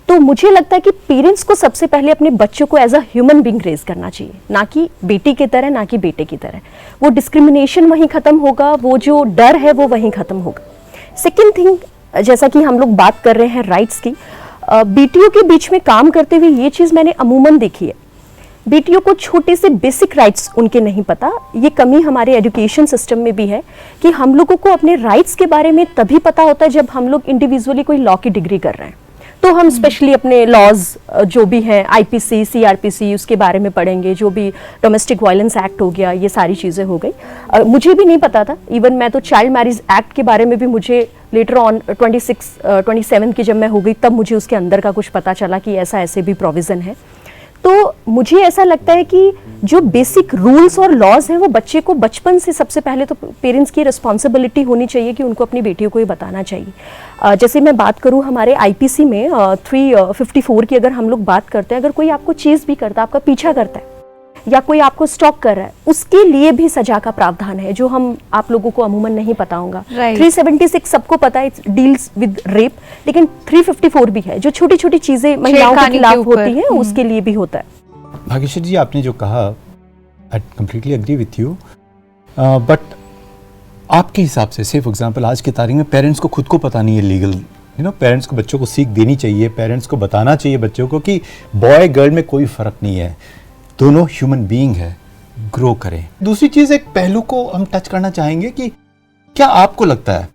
तो मुझे लगता है कि पेरेंट्स को सबसे पहले अपने बच्चों को as a human being raise करना चाहिए, ना कि बेटी की तरह, ना कि बेटे की तरह। वो डिस्क्रिमिनेशन वहीं ख़त्म होगा, वो जो डर है वो वहीं ख़त्म होगा। सेकेंड थिंग, जैसा कि हम लोग बात कर रहे हैं राइट्स की, बेटियों के बीच में काम करते हुए ये चीज़ मैंने अमूमन देखी है, बेटियों को छोटे से बेसिक राइट्स उनके नहीं पता। ये कमी हमारे एजुकेशन सिस्टम में भी है कि हम लोगों को अपने राइट्स के बारे में तभी पता होता है जब हम लोग इंडिविजुअली कोई लॉ की डिग्री कर रहे हैं, तो हम स्पेशली अपने लॉज जो भी हैं, आईपीसी, सीआरपीसी, उसके बारे में पढ़ेंगे, जो भी डोमेस्टिक वायलेंस एक्ट हो गया, ये सारी चीज़ें हो गई। मुझे भी नहीं पता था, इवन मैं तो चाइल्ड मैरिज एक्ट के बारे में भी मुझे लेटर ऑन 27 की जब मैं हो गई तब मुझे उसके अंदर का कुछ पता चला कि ऐसा ऐसे भी प्रोविज़न है। तो मुझे ऐसा लगता है कि जो बेसिक रूल्स और लॉज हैं वो बच्चे को बचपन से, सबसे पहले तो पेरेंट्स की रिस्पॉन्सिबिलिटी होनी चाहिए कि उनको अपनी बेटियों को ये बताना चाहिए। जैसे मैं बात करूँ हमारे आईपीसी में 354 की अगर हम लोग बात करते हैं, अगर कोई आपको चीज़ भी करता है, आपका पीछा करता है या कोई आपको स्टॉक कर रहा है, उसके लिए भी सजा का प्रावधान है, जो हम आप लोगों को अमूमन नहीं पता होगा। 376 सबको पता है, डील्स विद रेप, लेकिन 354 भी है जो छोटी छोटी चीजें महिलाओं के खिलाफ होती हैं, उसके लिए भी होता है। भाग्यश्री जी, आपने जो कहा, I completely agree with you, but आपके हिसाब से, फॉर एग्जांपल आज की तारीख में पेरेंट्स को खुद को पता नहीं है लीगल, पेरेंट्स को बच्चों को सीख देनी चाहिए, पेरेंट्स को बताना चाहिए बच्चों को कि बॉय गर्ल में कोई फर्क नहीं है, दोनों ह्यूमन बीइंग है, ग्रो करें। दूसरी चीज, एक पहलू को हम टच करना चाहेंगे कि क्या आपको लगता है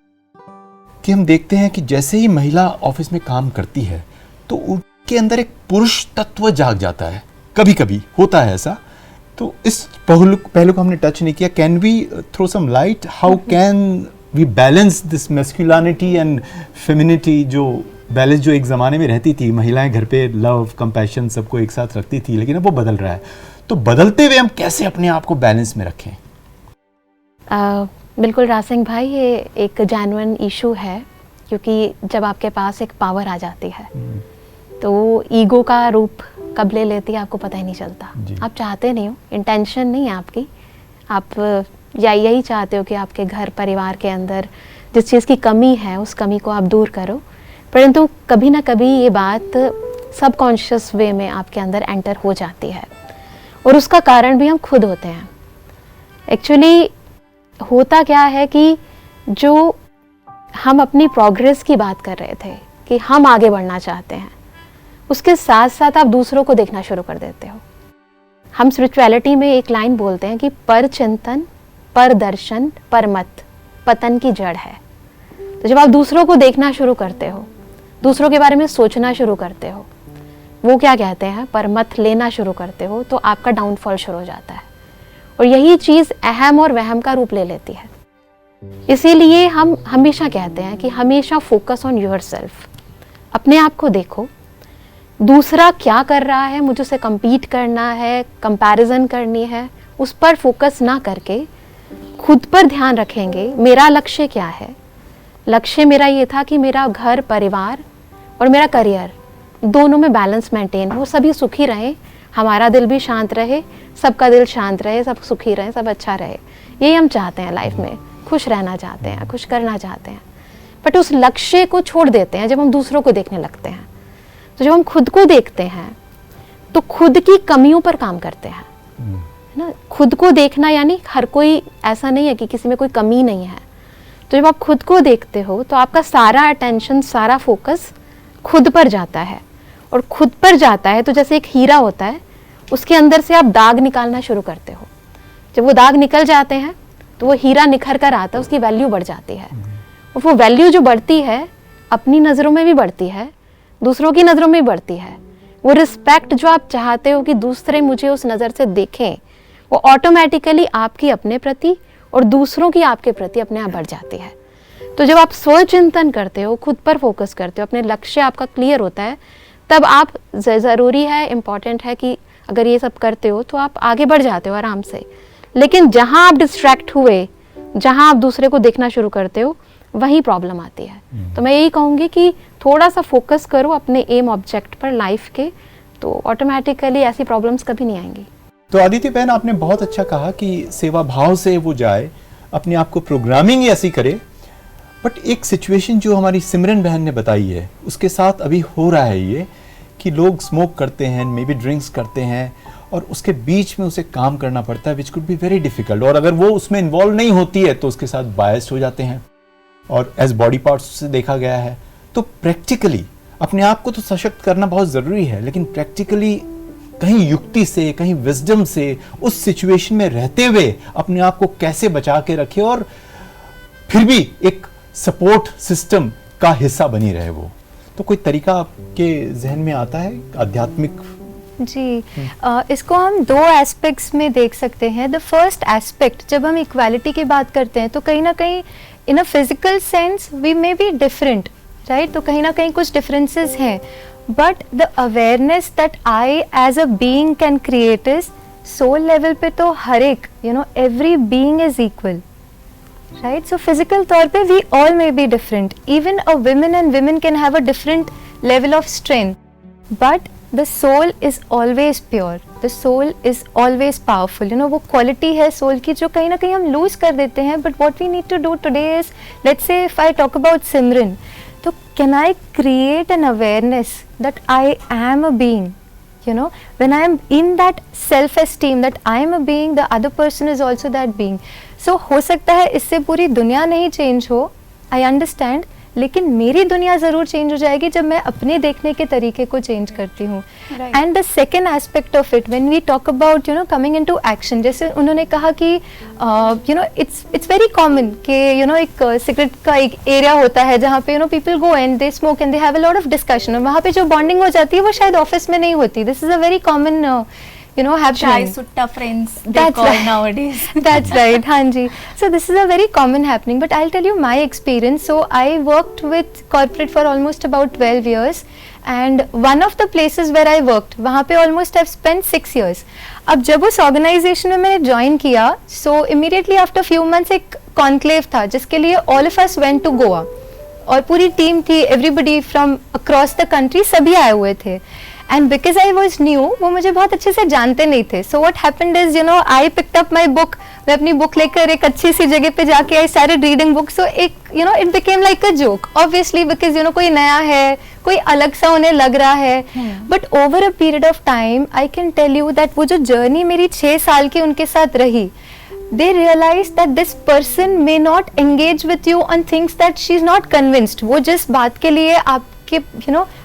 कि हम देखते हैं कि जैसे ही महिला ऑफिस में काम करती है तो उनके अंदर एक पुरुष तत्व जाग जाता है, कभी कभी होता है ऐसा, तो इस पहलू को हमने टच नहीं किया। Can we throw some light, how can we balance this masculinity and femininity, जो बैलेंस जो एक ज़माने में रहती थी, महिलाएं घर पे लव, कंपैशन सबको एक साथ रखती थी, लेकिन अब वो बदल रहा है, तो बदलते हुए हम कैसे अपने आप को बैलेंस में रखें? बिल्कुल रासिंग भाई, ये एक जेन्युइन इशू है, क्योंकि जब आपके पास एक पावर आ जाती है तो ईगो का रूप कब ले लेती है आपको पता ही नहीं चलता। आप चाहते नहीं हो, इंटेंशन नहीं है आपकी, आप यही चाहते हो कि आपके घर परिवार के अंदर जिस चीज़ की कमी है उस कमी को आप दूर करो, परंतु कभी ना कभी ये बात सबकॉन्शियस वे में आपके अंदर एंटर हो जाती है, और उसका कारण भी हम खुद होते हैं। एक्चुअली होता क्या है कि जो हम अपनी प्रोग्रेस की बात कर रहे थे कि हम आगे बढ़ना चाहते हैं, उसके साथ साथ आप दूसरों को देखना शुरू कर देते हो। हम स्पिरिचुअलिटी में एक लाइन बोलते हैं कि पर चिंतन, पर दर्शन, पर मत पतन की जड़ है। तो जब आप दूसरों को देखना शुरू करते हो, दूसरों के बारे में सोचना शुरू करते हो, वो क्या कहते हैं, पर मत लेना शुरू करते हो, तो आपका डाउनफॉल शुरू हो जाता है, और यही चीज़ अहम और वहम का रूप ले लेती है। इसीलिए हम हमेशा कहते हैं कि हमेशा फोकस ऑन योरसेल्फ, अपने आप को देखो, दूसरा क्या कर रहा है, मुझे उससे compete करना है, कंपैरिजन करनी है, उस पर फोकस ना करके खुद पर ध्यान रखेंगे। मेरा लक्ष्य क्या है? लक्ष्य मेरा ये था कि मेरा घर परिवार और मेरा करियर दोनों में बैलेंस मेंटेन हो, सभी सुखी रहें, हमारा दिल भी शांत रहे, सबका दिल शांत रहे, सब सुखी रहें, सब अच्छा रहे। यही हम चाहते हैं लाइफ में, खुश रहना चाहते हैं, खुश करना चाहते हैं। बट उस लक्ष्य को छोड़ देते हैं जब हम दूसरों को देखने लगते हैं। तो जब हम खुद को देखते हैं तो खुद की कमियों पर काम करते हैं, है ना। खुद को देखना यानी हर कोई ऐसा नहीं है कि किसी में कोई कमी नहीं है। तो जब आप खुद को देखते हो तो आपका सारा अटेंशन, सारा फोकस खुद पर जाता है। और खुद पर जाता है तो जैसे एक हीरा होता है, उसके अंदर से आप दाग निकालना शुरू करते हो। जब वो दाग निकल जाते हैं तो वो हीरा निखर कर आता है, उसकी वैल्यू बढ़ जाती है। और वो वैल्यू जो बढ़ती है अपनी नज़रों में भी बढ़ती है, दूसरों की नज़रों में भी बढ़ती है। वो रिस्पेक्ट जो आप चाहते हो कि दूसरे मुझे उस नज़र से देखें, वो ऑटोमेटिकली आपकी अपने प्रति और दूसरों की आपके प्रति अपने आप बढ़ जाती है। तो जब आप स्व चिंतन करते हो, खुद पर फोकस करते हो, अपने लक्ष्य आपका क्लियर होता है, तब आप ज़रूरी है, इम्पॉर्टेंट है कि अगर ये सब करते हो तो आप आगे बढ़ जाते हो आराम से। लेकिन जहाँ आप डिस्ट्रैक्ट हुए, जहाँ आप दूसरे को देखना शुरू करते हो, वही प्रॉब्लम आती है। तो मैं यही कहूँगी कि थोड़ा सा फोकस करो अपने एम ऑब्जेक्ट पर लाइफ के, तो ऑटोमेटिकली ऐसी प्रॉब्लम्स कभी नहीं आएंगी। तो आदित्य बहन, आपने बहुत अच्छा कहा कि सेवा भाव से वो जाए, अपने आप को प्रोग्रामिंग ऐसी करे। बट एक सिचुएशन जो हमारी सिमरन बहन ने बताई है, उसके साथ अभी हो रहा है ये कि लोग स्मोक करते हैं, मे बी ड्रिंक्स करते हैं, और उसके बीच में उसे काम करना पड़ता है, which could be very difficult. और अगर वो उसमें इन्वॉल्व नहीं होती है तो उसके साथ बायस्ड हो जाते हैं, और एज बॉडी पार्ट्स से देखा गया है। तो प्रैक्टिकली अपने आप को तो सशक्त करना बहुत ज़रूरी है, लेकिन प्रैक्टिकली कहीं युक्ति से, कहीं विजडम से उस सिचुएशन में रहते हुए अपने आप को कैसे बचा के रखे और फिर भी एक सपोर्ट सिस्टम का हिस्सा बनी रहे वो। तो कोई तरीका आपके जहन में आता है आध्यात्मिक? जी, इसको हम दो एस्पेक्ट्स में देख सकते हैं। द फर्स्ट एस्पेक्ट, जब हम इक्वालिटी की बात करते हैं तो कहीं ना कहीं in a physical sense we may be different, right. तो कहीं ना कहीं कुछ डिफरेंसेस हैं, but the awareness that I as a being can create is soul level पे तो हर एक, every being is equal, right. So physical तौर पे we all may be different, even a women and women can have a different level of strength, but the soul is always pure, the soul is always powerful, वो quality है soul की जो कहीं ना कहीं हम lose कर देते हैं। But what we need to do today is, let's say if I talk about Simran, तो can I create an awareness that I am a being, when I am in that self esteem that I am a being, the other person is also that being. So हो सकता है इससे पूरी दुनिया नहीं change हो, I understand, लेकिन मेरी दुनिया ज़रूर चेंज हो जाएगी जब मैं अपने देखने के तरीके को चेंज करती हूँ। And the second aspect of it, when we talk about coming into action, जैसे उन्होंने कहा कि इट्स वेरी कॉमन कि एक सिगरेट का एक एरिया होता है जहाँ पे people go and they smoke and they have a lot of discussion, और वहाँ पे जो बॉन्डिंग हो जाती है वो शायद ऑफिस में नहीं होती। This is a very common Chai sutta friends, they That's call right. nowadays. That's right, Hanji. So this is a very common happening, but I'll tell you my experience. So I worked with corporate for almost about 12 years, and one of the places where I worked, वहाँ पे almost I've spent 6 years. अब जब उस organization में मैंने join किया, so immediately after few months एक conclave था जिसके लिए all of us went to Goa, और पूरी टीम थी, everybody from across the country, सभी आए हुए थे। And because I was new, वो मुझे बहुत अच्छे से जानते नहीं थे। So what happened is, I picked up my book. मैं अपनी बुक लेकर एक अच्छी सी जगह पे जाके I started reading books. So एक it became like a joke. Obviously because कोई नया है, कोई अलग सा उन्हें लग रहा है। But over a period of time, I can tell you that वो जो journey मेरी 6 साल की उनके साथ रही, they realized that this person may not engage with you on things that she's not convinced. वो जिस बात के लिए आपके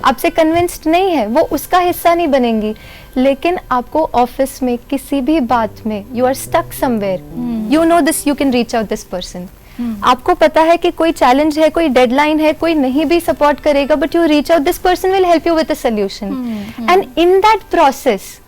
आपसे कन्विंस्ड नहीं है, वो उसका हिस्सा नहीं बनेंगी। लेकिन आपको ऑफिस में किसी भी बात में you are stuck somewhere, you know this, you can reach out this person. आपको पता है कि कोई चैलेंज है, कोई डेडलाइन है, कोई नहीं भी सपोर्ट करेगा, but you reach out, this person will help you with a solution. And in that process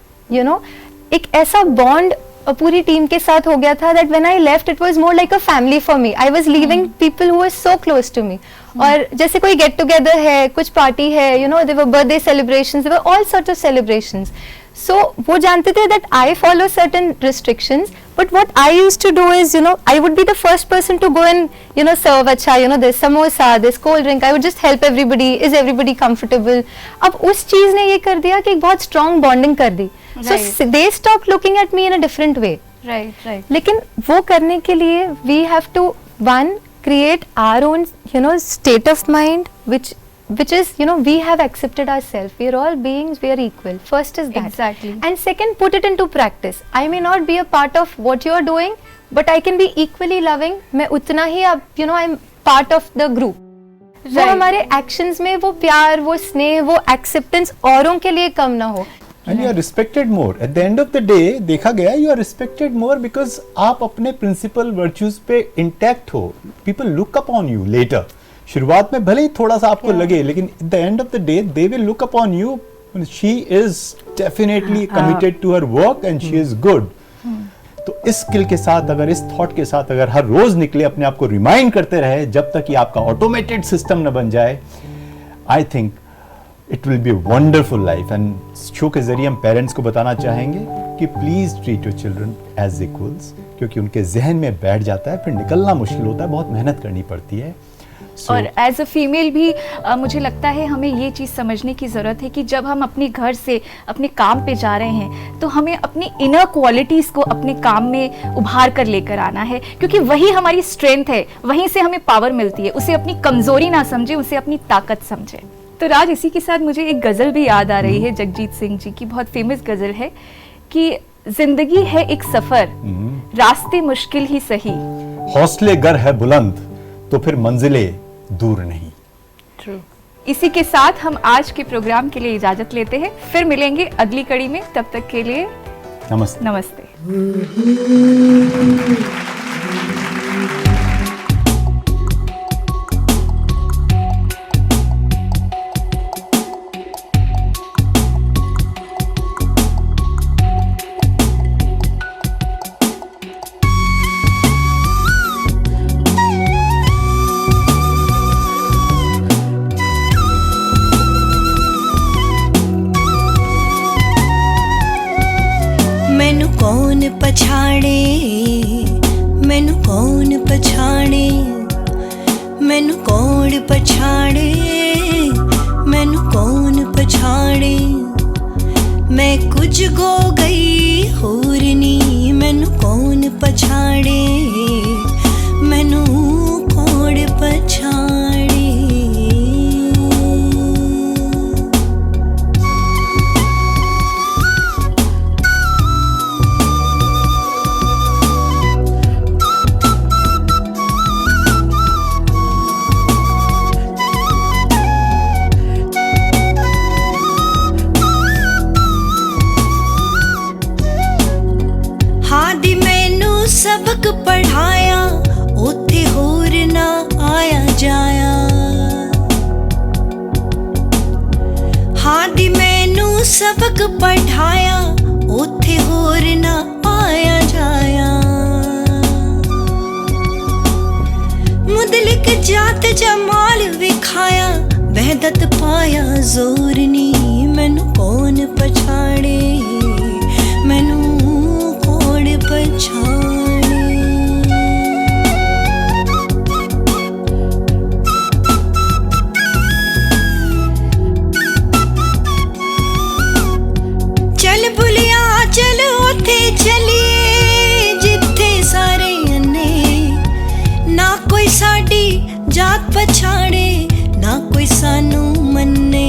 एक ऐसा बॉन्ड पूरी टीम के साथ हो गया था, that when I left it was more like a family for me. I was leaving people who were so close to me. और जैसे कोई गेट टुगेदर है, कुछ पार्टी है, you know, there were birthday celebrations, there were all sorts of celebrations. So वो जानते थे that I follow certain restrictions, but what I used to do is, you know, I would be the first person to go and, you know, serve अच्छा, you know, there's samosa, there's cold drink, I would just help everybody. Is everybody comfortable? अब उस चीज ने ये कर दिया कि एक बहुत strong bonding कर दी. So they stopped looking at me in a different way. Right. लेकिन वो करने के लिए we have to one create our own, you know, state of mind which is, you know, we have accepted ourselves, we are all beings, we are equal. First is that. Exactly. And second, put it into practice. I may not be a part of what you are doing, but I can be equally loving. मैं उतना ही अब, you know, I'm part of the group. वो हमारे actions में वो प्यार, वो स्नेह, वो acceptance औरों के लिए कम ना हो. And you are respected more. At the end of the day, देखा गया you are respected more because आप अपने principal virtues पे intact हो. People look upon you later. शुरुआत में भले ही थोड़ा सा आपको लगे, लेकिन at the end of the day they will look upon you. She is definitely committed to her work and she is good. तो इस स्किल के साथ, अगर इस थॉट के साथ अगर हर रोज निकले, अपने आप को रिमाइंड करते रहे जब तक कि आपका ऑटोमेटेड सिस्टम न बन जाए, I think it will be wonderful life. And show के जरिए हम पेरेंट्स को बताना चाहेंगे कि please treat your children as equals, क्योंकि उनके जहन में बैठ जाता है, फिर निकलना मुश्किल होता है, बहुत मेहनत करनी पड़ती है. और एज अ फीमेल भी मुझे लगता है हमें ये चीज़ समझने की ज़रूरत है कि जब हम अपने घर से अपने काम पे जा रहे हैं तो हमें अपनी इनर क्वालिटीज़ को अपने काम में उभार कर लेकर आना है, क्योंकि वही हमारी स्ट्रेंथ है, वहीं से हमें पावर मिलती है. उसे अपनी कमज़ोरी ना समझे, उसे अपनी ताकत समझे. तो राज, इसी के साथ मुझे एक गज़ल भी याद आ रही है, जगजीत सिंह जी की बहुत फेमस गज़ल है कि जिंदगी है एक सफ़र, रास्ते मुश्किल ही सही, हौसले गर है बुलंद तो फिर मंजिलें दूर नहीं. ट्रू. इसी के साथ हम आज के प्रोग्राम के लिए इजाजत लेते हैं. फिर मिलेंगे अगली कड़ी में. तब तक के लिए नमस्ते. मैनू कौन पछाड़े, मैनू कौन पछाड़े, मैनू कौन पछाड़े, मैनू कौन पछाड़े. मैं कुछ गो गई होरनी, मैनू कौन पछाड़े, मैनू कौन पछाड़े. सबक पढ़ाया उथे होर ना आया जाया. हादी मैनू सबक पढ़ाया उथे होर ना आया जाया. मुदलिक जात जमाल विखाया, वहदत पाया जोर नी. मैनू कौन पछाड़े, मैनू कौन पछाड़े. चल बुलिया चल उथे चलिए जिथे सारे अन्ने, ना कोई साडी जात पछाड़े, ना कोई सानू मन्ने.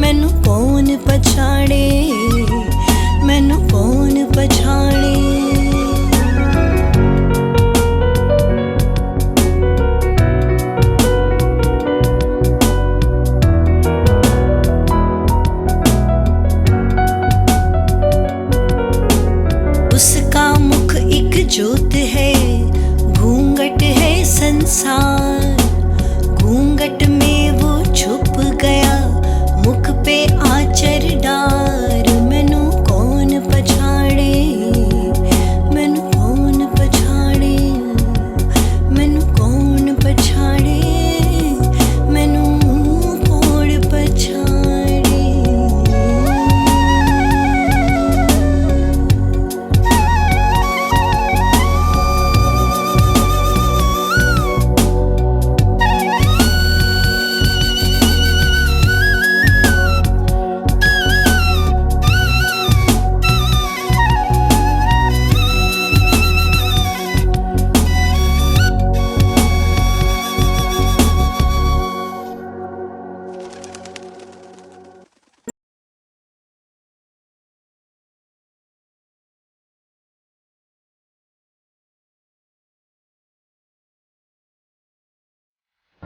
मैनू कौन पछाड़े, मैनू कौन पछाड़े. उसका मुख एक ज्योत है, घूंघट है संसार.